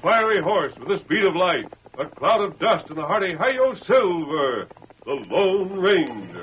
fiery horse with the speed of light, a cloud of dust, and a hearty Hi-Yo Silver, the Lone Ranger.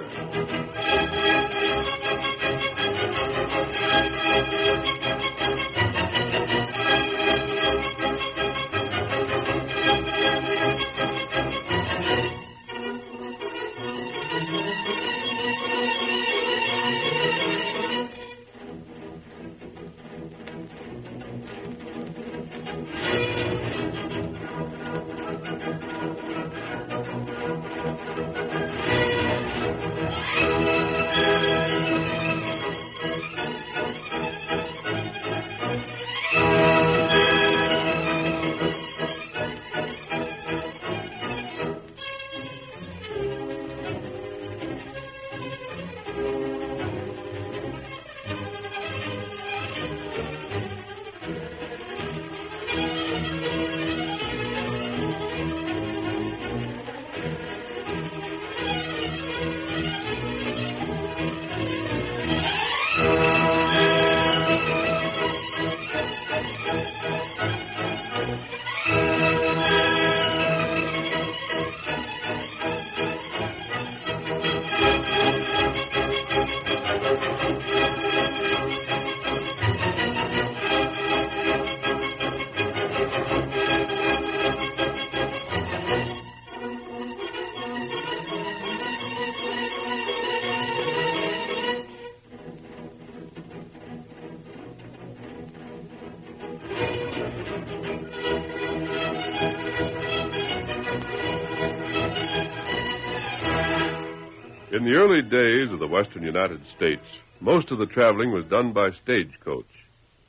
In the early days of the western United States, most of the traveling was done by stagecoach.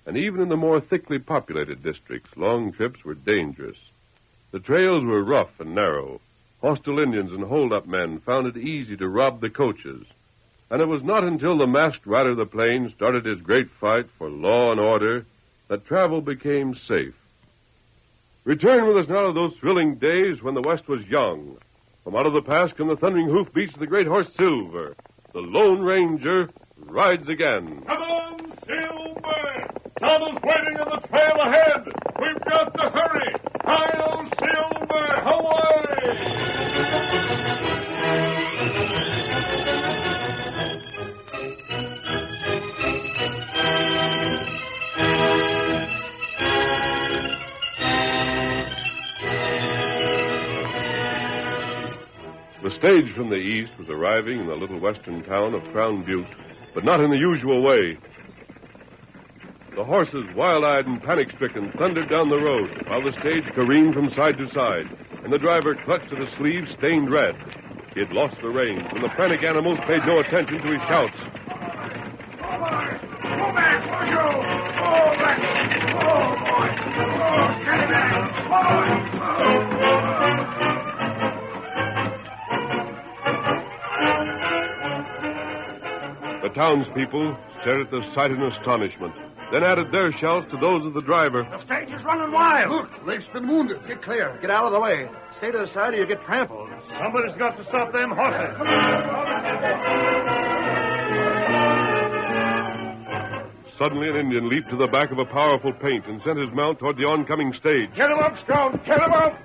And even in the more thickly populated districts, long trips were dangerous. The trails were rough and narrow. Hostile Indians and hold-up men found it easy to rob the coaches. And it was not until the masked rider of the plains started his great fight for law and order that travel became safe. Return with us now to those thrilling days when the West was young. From out of the past come the thundering hoofbeats of the great horse Silver. The Lone Ranger rides again. Come on, Silver! Troubles waiting on the trail ahead. We've got to hurry. Hi-yo, Silver! Away! The stage from the east was arriving in the little western town of Crown Butte, but not in the usual way. The horses, wild-eyed and panic-stricken, thundered down the road, while the stage careened from side to side, and the driver clutched at a sleeve stained red. He had lost the reins, and the frantic animals paid no attention to his shouts. Go back, will you? Go back! Oh, boy! Oh, get back! The townspeople stared at the sight in astonishment, then added their shouts to those of the driver. The stage is running wild. Look, Leif's been wounded. Get clear. Get out of the way. Stay to the side or you get trampled. Somebody's got to stop them horses. Suddenly, an Indian leaped to the back of a powerful paint and sent his mount toward the oncoming stage. Get him up, Scout. Get him up.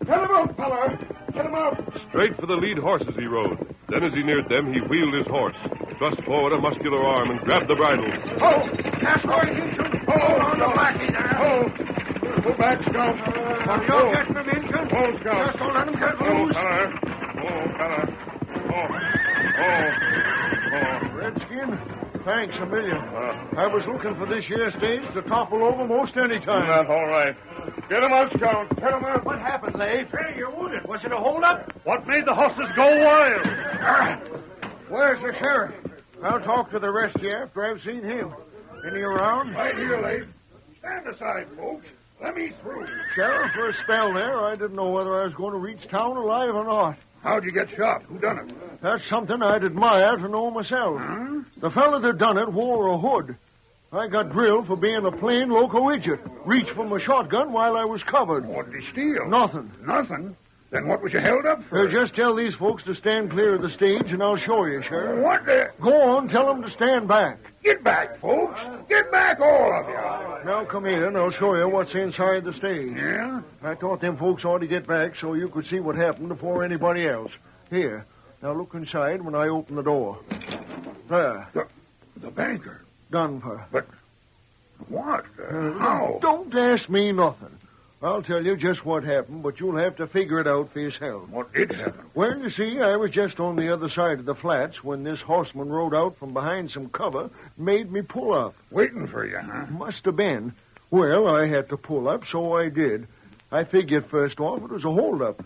Get him up, fella. Get him up. Straight for the lead horses he rode. Then, as he neared them, he wheeled his horse, thrust forward a muscular arm, and grabbed the bridle. Oh, that's right, Injun. Oh, on the lackey there. Oh, go back, Scout. You'll get them, Injun. Oh, Scout. Just don't let him get loose. Redskin, thanks a million. I was looking for this here stage to topple over most any time. That's all right. Get him out, Scout. Get him out. What happened, Leif? Hey, you're wounded. Was it a hold-up? What made the horses go wild? Where's the sheriff? I'll talk to the rest of you after I've seen him. Any around? Right here, Leif. Stand aside, folks. Let me through. Sheriff, for a spell there, I didn't know whether I was going to reach town alive or not. How'd you get shot? Who done it? That's something I'd admire to know myself. Huh? The fellow that done it wore a hood. I got drilled for being a plain loco idiot. Reached for my shotgun while I was covered. What did he steal? Nothing. Nothing? Then what was you held up for? Just tell these folks to stand clear of the stage, and I'll show you, Sheriff. What the... Go on, tell them to stand back. Get back, folks. Get back, all of you. Now come in, and I'll show you what's inside the stage. Yeah? I thought them folks ought to get back so you could see what happened before anybody else. Here, now look inside when I open the door. There. The banker. Done for. But what? How? Don't ask me nothing. I'll tell you just what happened, but you'll have to figure it out for yourself. What did happen? Well, you see, I was just on the other side of the flats when this horseman rode out from behind some cover and made me pull up. Waiting for you, huh? Must have been. Well, I had to pull up, so I did. I figured first off it was a holdup.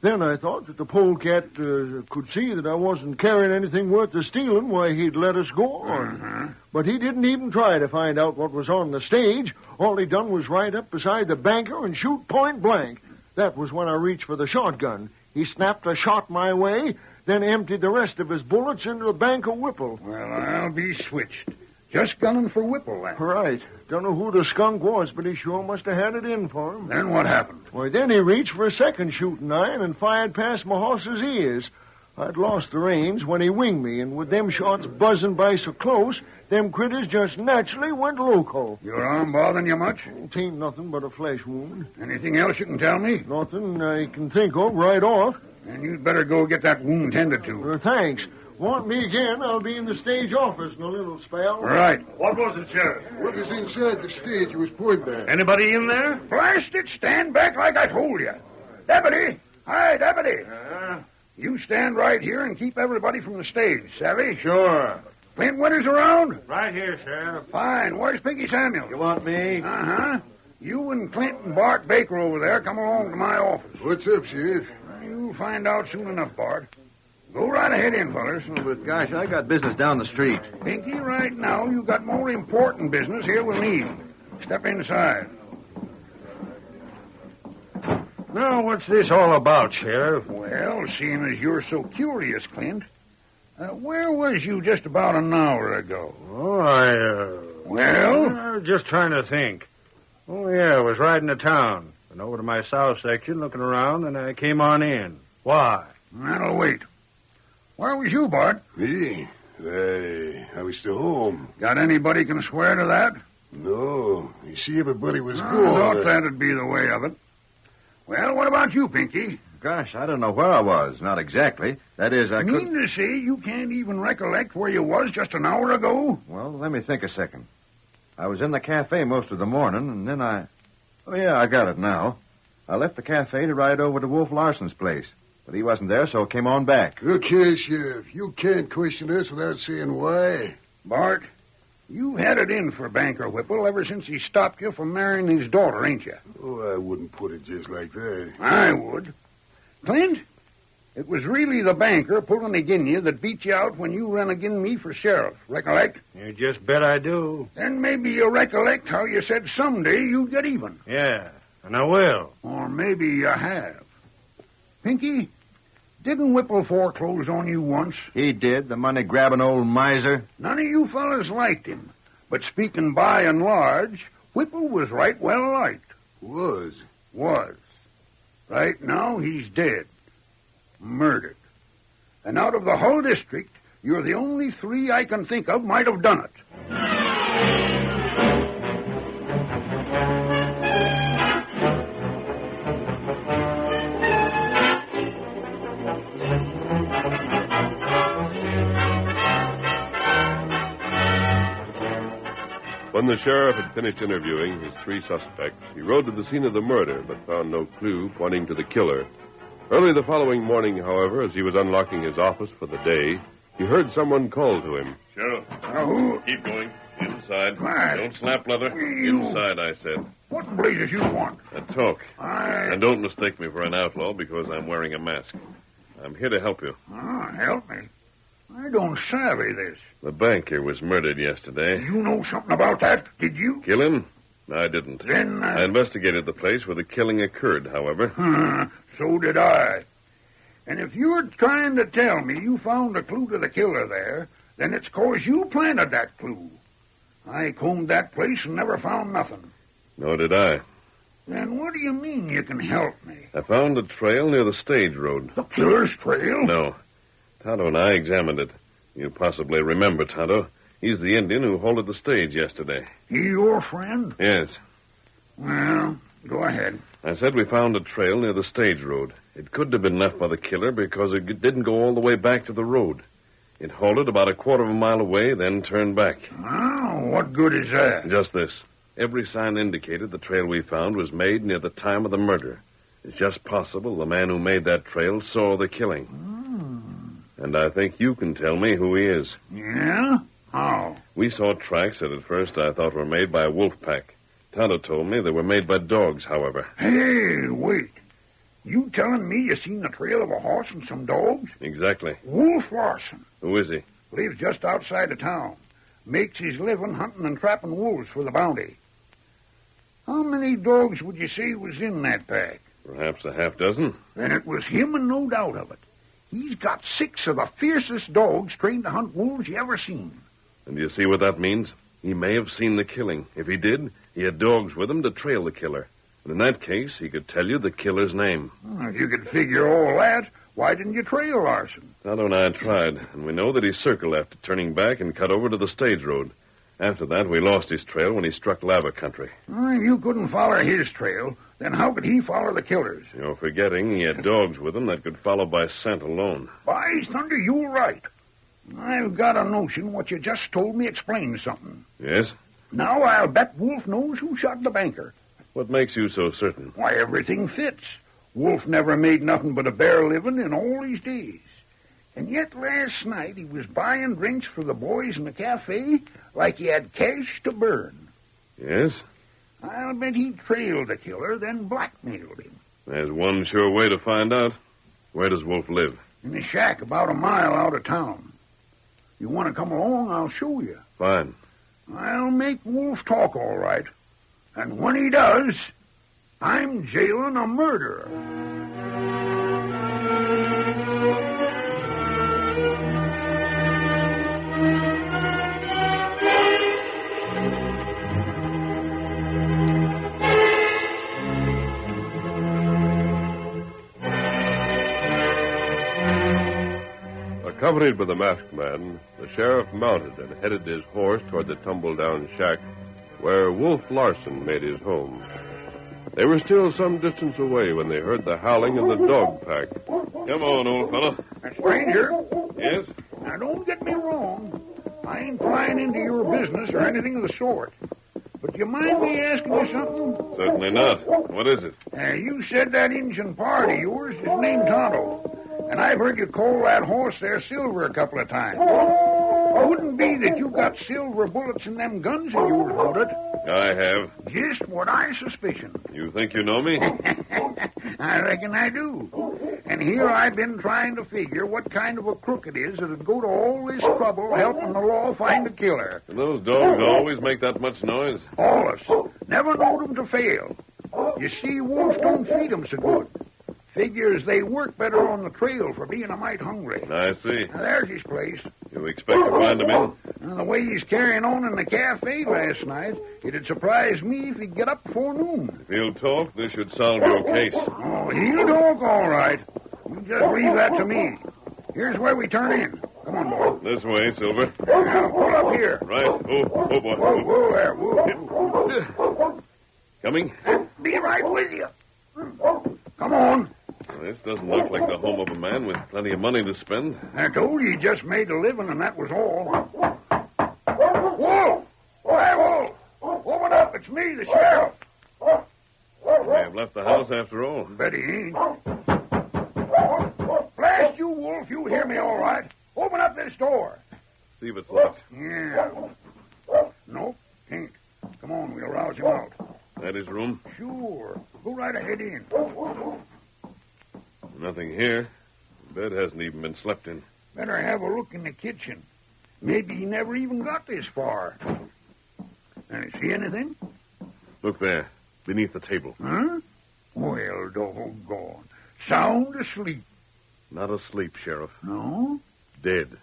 Then I thought that the polecat could see that I wasn't carrying anything worth the stealing, why, he'd let us go on. But he didn't even try to find out what was on the stage. All he done was ride up beside the banker and shoot point blank. That was when I reached for the shotgun. He snapped a shot my way, then emptied the rest of his bullets into the banker Whipple. Well, I'll be switched. Just gunning for Whipple, then. Right. Don't know who the skunk was, but he sure must have had it in for him. Then what happened? Why, then he reached for a second shooting iron and fired past my horse's ears. I'd lost the reins when he winged me, and with them shots buzzing by so close, them critters just naturally went loco. Your arm bothering you much? It ain't nothing but a flesh wound. Anything else you can tell me? Nothing I can think of right off. Then you'd better go get that wound tended to. Thanks. Want me again, I'll be in the stage office in a little spell. Right. What was it, Sheriff? What was inside the stage you was pointing at? Anybody in there? Blast it, stand back like I told you. Deputy! Hi, Deputy. You stand right here and keep everybody from the stage, savvy? Sure. Clint Winters around? Right here, Sheriff. Fine. Where's Pinky Samuel? You want me? Uh-huh. You and Clint and Bart Baker over there come along to my office. What's up, Sheriff? You'll find out soon enough, Bart. Go right ahead in, fellas. Oh, but gosh, I got business down the street. Pinky, right now you got more important business here with me. Step inside. Now, what's this all about, Sheriff? Well, seeing as you're so curious, Clint, where was you just about an hour ago? Oh, Well? was just trying to think. Oh, yeah, I was riding to town. Went over to my south section, looking around, and I came on in. Why? That'll wait. Where was you, Bart? Me? I was still home. Got anybody can swear to that? No. You see, everybody was I gone. thought that'd be the way of it. Well, what about you, Pinky? Gosh, I don't know where I was. Not exactly. That is, I Mean couldn't... to say you can't even recollect where you was just an hour ago? Well, let me think a second. I was in the cafe most of the morning, and then I... Oh, yeah, I got it now. I left the cafe to ride over to Wolf Larson's place. But he wasn't there, so I came on back. Look here, Sheriff. You can't question us without saying why. Bart, you had it in for Banker Whipple ever since he stopped you from marrying his daughter, ain't you? Oh, I wouldn't put it just like that. I would. Clint, it was really the banker pulling agin you that beat you out when you ran agin me for sheriff. Recollect? You just bet I do. Then maybe you recollect how you said someday you'd get even. Yeah, and I will. Or maybe you have. Pinky, didn't Whipple foreclose on you once? He did, the money-grabbing old miser. None of you fellas liked him. But speaking by and large, Whipple was right well liked. Was. Right now, he's dead. Murdered. And out of the whole district, you're the only three I can think of might have done it. When the sheriff had finished interviewing his three suspects, he rode to the scene of the murder, but found no clue pointing to the killer. Early the following morning, however, as he was unlocking his office for the day, he heard someone call to him. Sheriff, Who? keep going. Inside. Right. Don't snap leather. You- Inside, I said. What blazes you want? And talk. I... And don't mistake me for an outlaw because I'm wearing a mask. I'm here to help you. Help me. I don't savvy this. The banker was murdered yesterday. You know something about that, did you? Kill him? I didn't. Then, I investigated the place where the killing occurred, however. So did I. And if you're trying to tell me you found a clue to the killer there, then it's 'cause you planted that clue. I combed that place and never found nothing. Nor did I. Then what do you mean you can help me? I found a trail near the stage road. The killer's trail? No. Tonto and I examined it. You possibly remember Tonto. He's the Indian who halted the stage yesterday. He your friend? Yes. Well, go ahead. I said we found a trail near the stage road. It couldn't have been left by the killer because it didn't go all the way back to the road. It halted about a quarter of a mile away, then turned back. Oh, what good is that? Just this. Every sign indicated the trail we found was made near the time of the murder. It's just possible the man who made that trail saw the killing. And I think you can tell me who he is. Yeah? How? We saw tracks that at first I thought were made by a wolf pack. Tonto told me they were made by dogs, however. Hey, wait. You telling me you seen the trail of a horse and some dogs? Exactly. Wolf Larson. Who is he? Lives just outside of town. Makes his living hunting and trapping wolves for the bounty. How many dogs would you say was in that pack? Perhaps a half dozen. Then it was him and no doubt of it. He's got 6 of the fiercest dogs trained to hunt wolves you ever seen. And do you see what that means? He may have seen the killing. If he did, he had dogs with him to trail the killer. And in that case, he could tell you the killer's name. If you could figure all that, why didn't you trail Larson? Tonto and I tried, and we know that he circled after turning back and cut over to the stage road. After that, we lost his trail when he struck lava country. If you couldn't follow his trail, then how could he follow the killer's? You're forgetting he had dogs with him that could follow by scent alone. By thunder, you're right. I've got a notion what you just told me explains something. Yes? Now I'll bet Wolf knows who shot the banker. What makes you so certain? Why, everything fits. Wolf never made nothing but a bare living in all his days. And yet last night he was buying drinks for the boys in the cafe like he had cash to burn. Yes? I'll bet he trailed the killer, then blackmailed him. There's one sure way to find out. Where does Wolf live? In a shack about a mile out of town. You want to come along, I'll show you. Fine. I'll make Wolf talk all right. And when he does, I'm jailing a murderer. Accompanied by the masked man, the sheriff mounted and headed his horse toward the tumble-down shack where Wolf Larson made his home. They were still some distance away when they heard the howling of the dog pack. Come on, old fellow. Stranger, Yes? now don't get me wrong. I ain't prying into your business or anything of the sort. But do you mind me asking you something? Certainly not. What is it? You said that Injun pard of yours is named Tonto. And I've heard you call that horse there Silver a couple of times. Wouldn't be that you got silver bullets in them guns of yours, would it? I have. Just what I suspicion. You think you know me? I reckon I do. And here I've been trying to figure what kind of a crook it is that'd go to all this trouble helping the law find a killer. Do those dogs always make that much noise? Always. Never knowed 'em to fail. You see, wolves don't feed 'em so good. Figures they work better on the trail for being a mite hungry. I see. Now, there's his place. You expect to find him in? And the way he's carrying on in the cafe last night, it'd surprise me if he'd get up before noon. If he'll talk, this should solve your case. Oh, he'll talk all right. You just leave that to me. Here's where we turn in. Come on, boy. This way, Silver. Now, pull up here. Right. Oh, boy. Whoa, whoa there. Whoa. Coming? Be right with you. Come on. This doesn't look like the home of a man with plenty of money to spend. I told you he just made a living, and that was all. Whoa! Hey, Wolf! Open up. It's me, the sheriff. He may have left the house after all. Bet he ain't. Blast you, Wolf. You hear me all right. Open up this door. See if it's locked. Yeah. Nope, ain't. Come on, we'll rouse him out. That his room? Sure. Go right ahead in. Nothing here. The bed hasn't even been slept in. Better have a look in the kitchen. Maybe he never even got this far. See anything? Look there, beneath the table. Huh? Well, doggone. Sound asleep. Not asleep, Sheriff. No? Dead.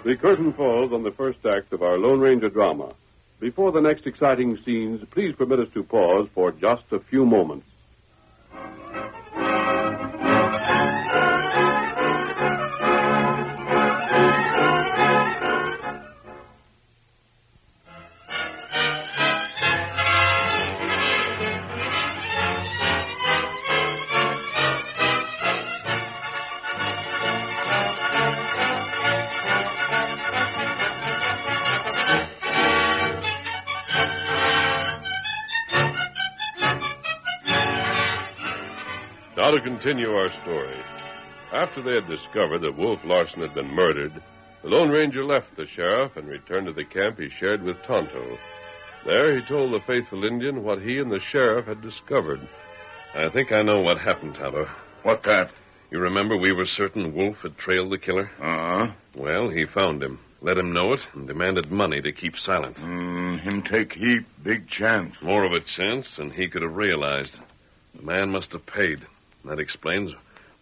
The curtain falls on the first act of our Lone Ranger drama. Before the next exciting scenes, please permit us to pause for just a few moments. Now to continue our story. After they had discovered that Wolf Larsen had been murdered, the Lone Ranger left the sheriff and returned to the camp he shared with Tonto. There he told the faithful Indian what he and the sheriff had discovered. I think I know what happened, Tonto. What that? You remember we were certain Wolf had trailed the killer? Uh-huh. Well, he found him, let him know it, and demanded money to keep silent. Him take heap, big chance. More of a chance than he could have realized. The man must have paid. That explains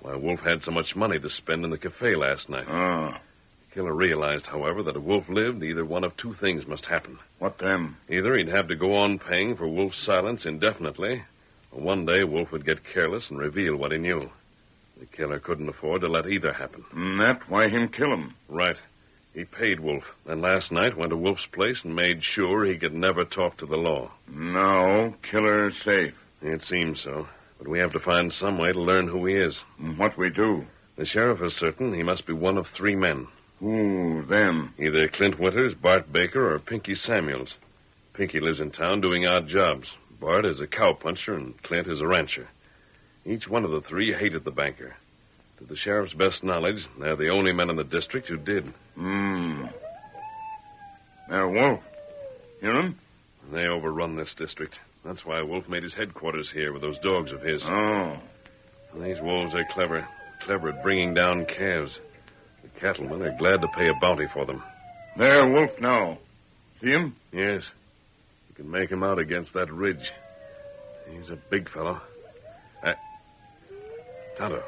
why Wolf had so much money to spend in the cafe last night. Ah. The killer realized, however, that if Wolf lived, either one of two things must happen. What them? Either he'd have to go on paying for Wolf's silence indefinitely, or one day Wolf would get careless and reveal what he knew. The killer couldn't afford to let either happen. That why him kill him. Right. He paid Wolf, and last night went to Wolf's place and made sure he could never talk to the law. No, killer safe. It seems so. But we have to find some way to learn who he is. What we do? The sheriff is certain he must be one of three men. Who, them? Either Clint Winters, Bart Baker, or Pinky Samuels. Pinky lives in town doing odd jobs. Bart is a cowpuncher, and Clint is a rancher. Each one of the three hated the banker. To the sheriff's best knowledge, they're the only men in the district who did. There, Wolf. Hear him? They overrun this district. That's why Wolf made his headquarters here with those dogs of his. Oh. These wolves are clever at bringing down calves. The cattlemen are glad to pay a bounty for them. There, Wolf now. See him? Yes. You can make him out against that ridge. He's a big fellow. Tonto,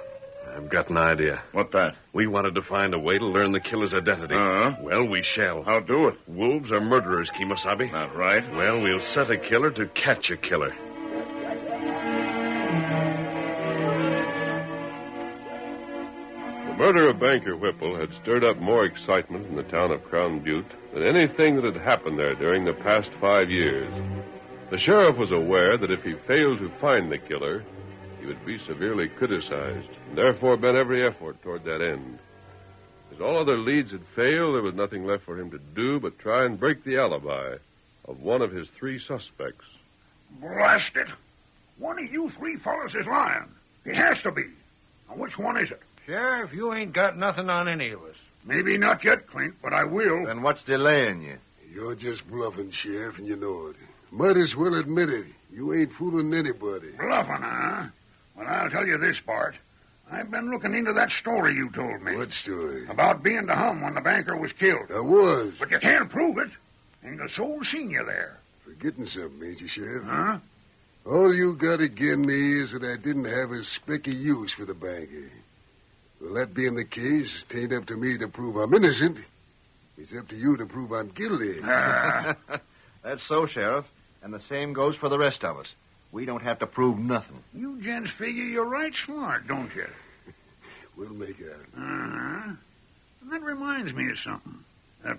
I've got an idea. What that? We wanted to find a way to learn the killer's identity. Uh-huh. Well, we shall. How do it? Wolves are murderers, Kemosabe. Not right. Well, we'll set a killer to catch a killer. The murder of Banker Whipple had stirred up more excitement in the town of Crown Butte than anything that had happened there during the past 5 years. The sheriff was aware that if he failed to find the killer, he would be severely criticized, and therefore bent every effort toward that end. As all other leads had failed, there was nothing left for him to do but try and break the alibi of one of his three suspects. Blast it. One of you three fellas is lying. He has to be. Now, which one is it? Sheriff, you ain't got nothing on any of us. Maybe not yet, Clint, but I will. Then what's delaying you? You're just bluffing, Sheriff, and you know it. Might as well admit it. You ain't fooling anybody. Bluffing, huh? Well, I'll tell you this, Bart. I've been looking into that story you told me. What story? About being to Hum when the banker was killed. I was. But you can't prove it. Ain't a soul seen you there. Forgetting something, ain't you, Sheriff? Huh? All you got against me is that I didn't have a speck of use for the banker. Well, that being the case, it ain't up to me to prove I'm innocent. It's up to you to prove I'm guilty. That's so, Sheriff. And the same goes for the rest of us. We don't have to prove nothing. You gents figure you're right smart, don't you? We'll make out. Uh-huh. And that reminds me of something.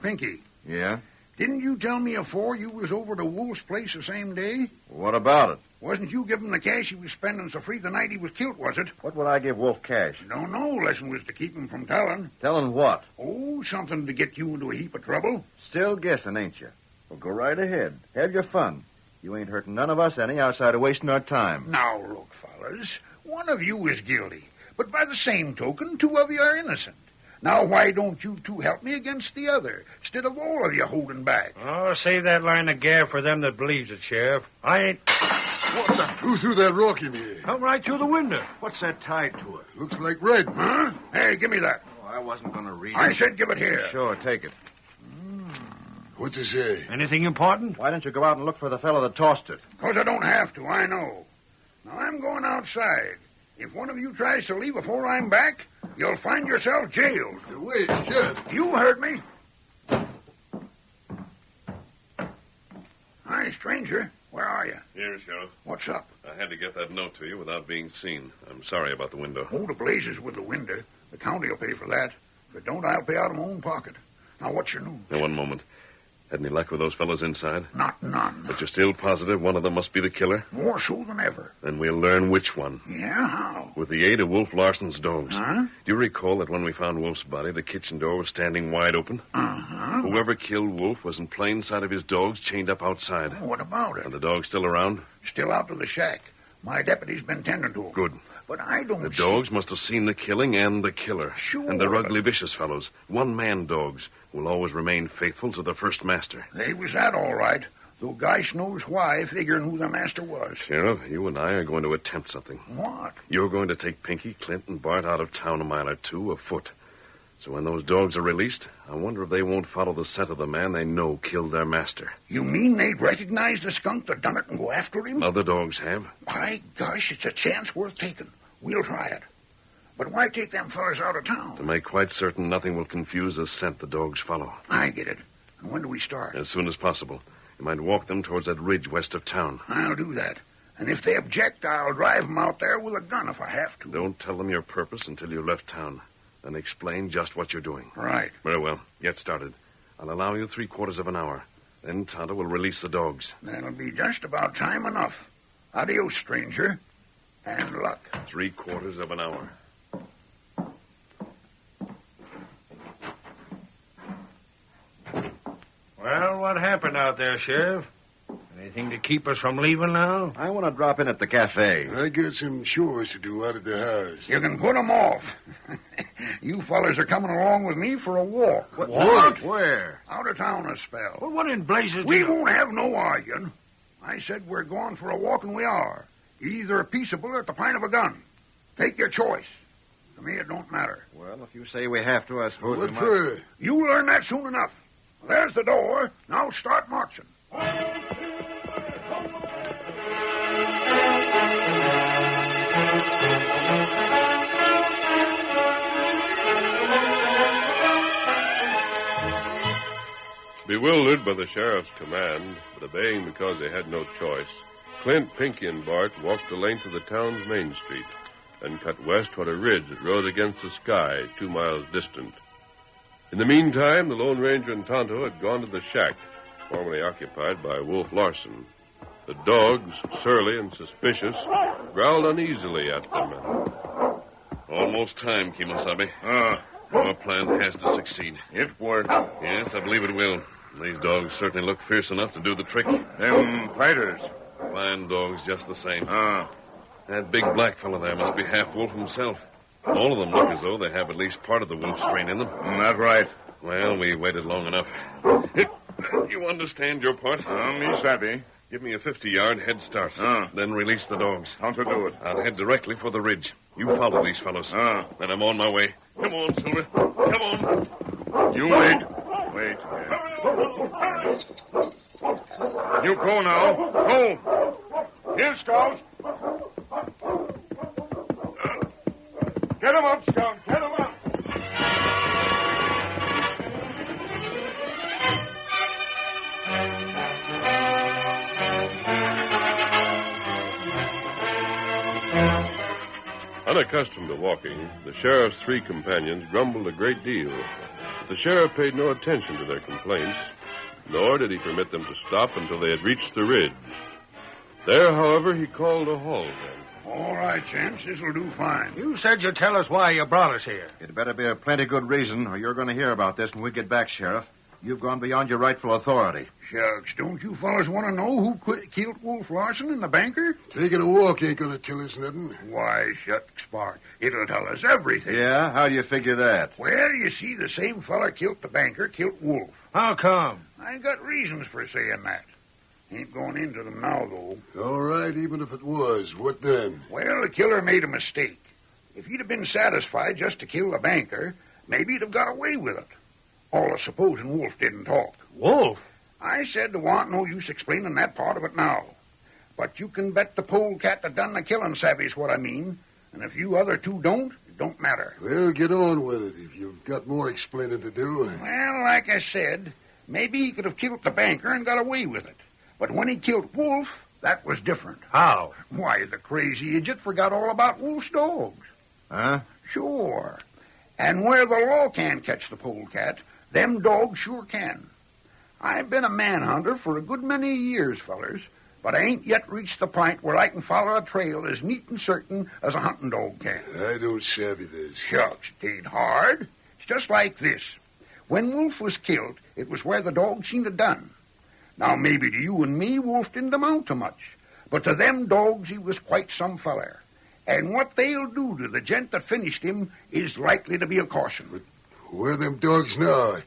Pinky, Yeah? didn't you tell me afore you was over to Wolf's place the same day? What about it? Wasn't you giving the cash he was spending so free the night he was killed, was it? What would I give Wolf cash? Don't know. Lesson was to keep him from telling. Telling what? Oh, something to get you into a heap of trouble. Still guessing, ain't you? Well, go right ahead. Have your fun. You ain't hurting none of us any outside of wasting our time. Now, look, fellas. One of you is guilty. But by the same token, two of you are innocent. Now, why don't you two help me against the other, instead of all of you holding back? Oh, save that line of gab for them that believes it, Sheriff. I ain't... What the? Who threw that rock in here? Come right through the window. What's that tied to it? Looks like red. Huh? Hey, give me that. Oh, I wasn't going to read it. I said give it here. Sure, take it. What's it say? Anything important? Why don't you go out and look for the fellow that tossed it? Because I don't have to, I know. Now, I'm going outside. If one of you tries to leave before I'm back, you'll find yourself jailed. Wait, Sheriff. You heard me. Hi, stranger. Where are you? Here, Sheriff. What's up? I had to get that note to you without being seen. I'm sorry about the window. Oh, the blazes with the window. The county will pay for that. If it don't, I'll pay out of my own pocket. Now, what's your news? Now, one moment. Had any luck with those fellows inside? Not none. But you're still positive one of them must be the killer? More so than ever. Then we'll learn which one. Yeah, how? With the aid of Wolf Larson's dogs. Huh? Do you recall that when we found Wolf's body, the kitchen door was standing wide open? Uh-huh. Whoever killed Wolf was in plain sight of his dogs chained up outside. Oh, what about it? Are the dogs still around? Still out to the shack. My deputy's been tending to 'em. Good. But I don't The see- dogs must have seen the killing and the killer. Sure. And they're ugly, vicious fellows. One-man dogs will always remain faithful to the first master. They was that all right. Though gosh knows why, figuring who the master was. Sheriff, you and I are going to attempt something. What? You're going to take Pinky, Clint, and Bart out of town a mile or two afoot. So when those dogs are released, I wonder if they won't follow the scent of the man they know killed their master. You mean they'd recognize the skunk that done it and go after him? Other dogs have. By gosh, it's a chance worth taking. We'll try it. But why take them fellas out of To town? make quite certain nothing will confuse the scent the dogs follow. I get it. And when do we start? As soon as possible. You might walk them towards that ridge west of town. I'll do that. And if they object, I'll drive them out there with a gun if I have to. Don't tell them your purpose until you left town. Then explain just what you're doing. Right. Very well. Get started. I'll allow you 3/4 of an hour. Then Tonto will release the dogs. That'll be just about time enough. Adios, stranger. And luck. 3/4 of an hour. Well, what happened out there, Sheriff? Anything to keep us from leaving now? I want to drop in at the cafe. I got some chores to do out at the house. You can put 'em off. You fellas are coming along with me for a walk. What? Where? Out of town a spell. Well, what in blazes? We won't have no arguing. I said we're going for a walk, and we are. Either peaceable or at the point of a gun. Take your choice. To me, it don't matter. Well, if you say we have to, I suppose What we might. for? You'll learn that soon enough. There's the door. Now start marching. Bewildered by the sheriff's command, but obeying because they had no choice, Clint, Pinky, and Bart walked the length of the town's main street and cut west toward a ridge that rose against the sky 2 miles distant. In the meantime, the Lone Ranger and Tonto had gone to the shack, formerly occupied by Wolf Larson. The dogs, surly and suspicious, growled uneasily at them. Almost time, Kimosabe. Our plan has to succeed. It worked. Yes, I believe it will. These dogs certainly look fierce enough to do the trick. Them fighters. Fine dogs just the same. Ah. That big black fellow there must be half wolf himself. All of them look as though they have at least part of the wolf strain in them. That's right. Well, we waited long enough. You understand your part? Me savvy. Give me a 50-yard head start. Ah. Then release the dogs. How to do it? I'll head directly for the ridge. You follow these fellows. Ah. Then I'm on my way. Come on, Silver. Come on. You wait. Wait. You go now. Go. Here, Scout. Get him up, Scout. Get him up. Unaccustomed to walking, the sheriff's 3 companions grumbled a great deal. But the sheriff paid no attention to their complaints, nor did he permit them to stop until they had reached the ridge. There, however, he called a halt. All right, gents. This'll do fine. You said you'd tell us why you brought us here. It better be a plenty good reason, or you're going to hear about this when we get back, Sheriff. You've gone beyond your rightful authority. Shucks, don't you fellas want to know who killed Wolf Larson and the banker? Taking a walk ain't gonna tell us nothing. Why, shucks, Bart. It'll tell us everything. Yeah? How do you figure that? Well, you see, the same fella killed the banker, killed Wolf. How come? I got reasons for saying that. Ain't going into them now, though. All right, even if it was, what then? Well, the killer made a mistake. If he'd have been satisfied just to kill the banker, maybe he'd have got away with it. All of supposing Wolf didn't talk. Wolf? I said there warn't no use explaining that part of it now. But you can bet the polecat that done the killing savvy's what I mean. And if you other 2 don't, it don't matter. Well, get on with it if you've got more explaining to do. Well, like I said, maybe he could have killed the banker and got away with it. But when he killed Wolf, that was different. How? Why, the crazy idiot forgot all about Wolf's dogs. Huh? Sure. And where the law can't catch the polecat, them dogs sure can. I've been a manhunter for a good many years, fellers, but I ain't yet reached the point where I can follow a trail as neat and certain as a hunting dog can. I don't savvy this. Shucks, it ain't hard. It's just like this. When Wolf was killed, it was where the dog seen it done. Now, maybe to you and me, Wolf didn't amount to much, but to them dogs he was quite some feller. And what they'll do to the gent that finished him is likely to be a caution. Where are them dogs now?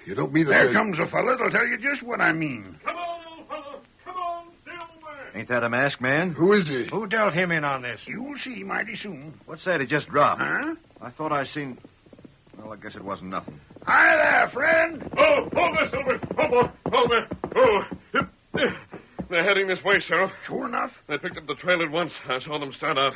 You don't mean There comes a fella that'll tell you just what I mean. Come on, old fella. Come on, Silver. Ain't that a masked man? Who is he? Who dealt him in on this? You'll see mighty soon. What's that? He just dropped. Huh? I thought I seen... Well, I guess it wasn't nothing. Hi there, friend. Oh, hold there, Silver. Hold there. Oh, they're heading this way, Sheriff. Sure enough. They picked up the trail at once. I saw them start out.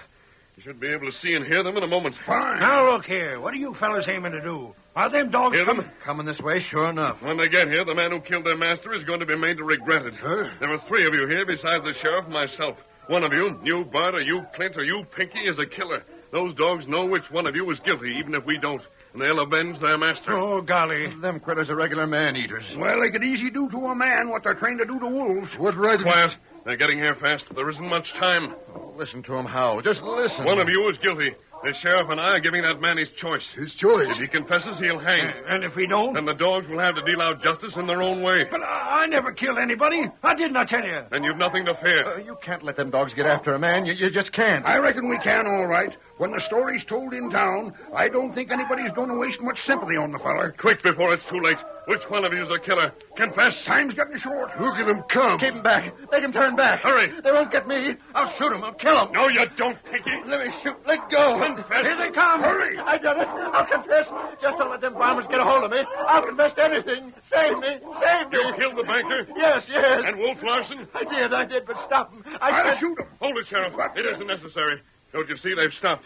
You should be able to see and hear them in a moment. Fine. Now, look here. What are you fellas aiming to do? Are them dogs Hear them? coming? Coming this way, sure enough. When they get here, the man who killed their master is going to be made to regret it. Huh? There are 3 of you here besides the sheriff and myself. One of you, Bart, or you, Clint, or you, Pinky, is a killer. Those dogs know which one of you is guilty, even if we don't. And they'll avenge their master. Oh, golly. Them critters are regular man-eaters. Well, they could easy do to a man what they're trained to do to wolves. What right... Quiet. They're getting here fast. There isn't much time. Oh, listen to him howl. Just listen. One of you is guilty. The sheriff and I are giving that man his choice. His choice. If he confesses, he'll hang. And if we don't? Then the dogs will have to deal out justice in their own way. But I never killed anybody. I did not tell you. Then you've nothing to fear. You can't let them dogs get after a man. You just can't. I reckon we can, all right. When the story's told in town, I don't think anybody's going to waste much sympathy on the feller. Quick before it's too late. Which one of you is a killer? Confess. Time's getting short. Look at him come. Keep him back. Make him turn back. Hurry. They won't get me. I'll shoot him. I'll kill him. No, you don't, Pinky. Let me shoot. Let go. Confess. Here they come. Hurry. I done it. I'll confess. Just don't let them farmers get a hold of me. I'll confess to anything. Save me. Save me. You killed the banker? Yes. And Wolf Larson? I did, but stop him. I'll can't shoot him. Hold it, Sheriff. It isn't necessary. Don't you see? They've stopped.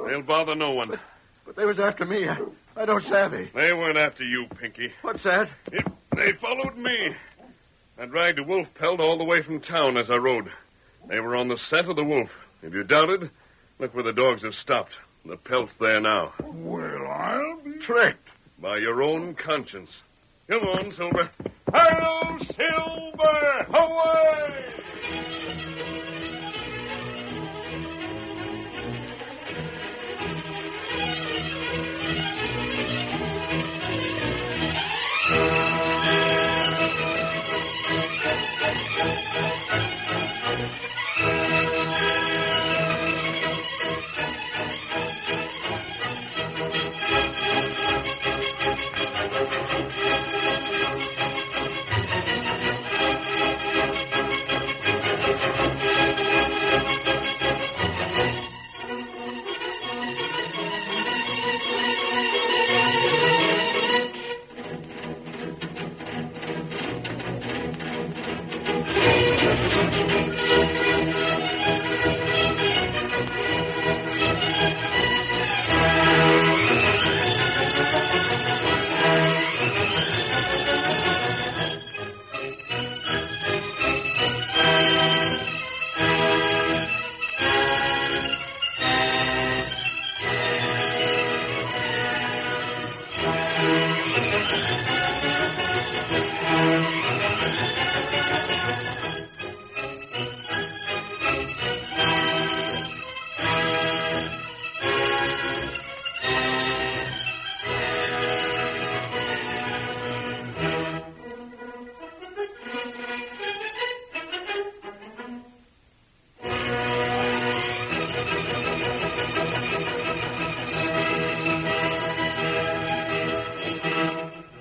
They'll bother no one. But they was after me. I don't savvy. They weren't after you, Pinky. What's that? They followed me. I dragged a wolf pelt all the way from town as I rode. They were on the scent of the wolf. If you doubted, look where the dogs have stopped. The pelt's there now. Well, I'll be... Tricked by your own conscience. Come on, Silver. Hello, Silver! Away!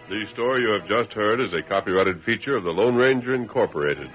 The story you have just heard is a copyrighted feature of the Lone Ranger Incorporated.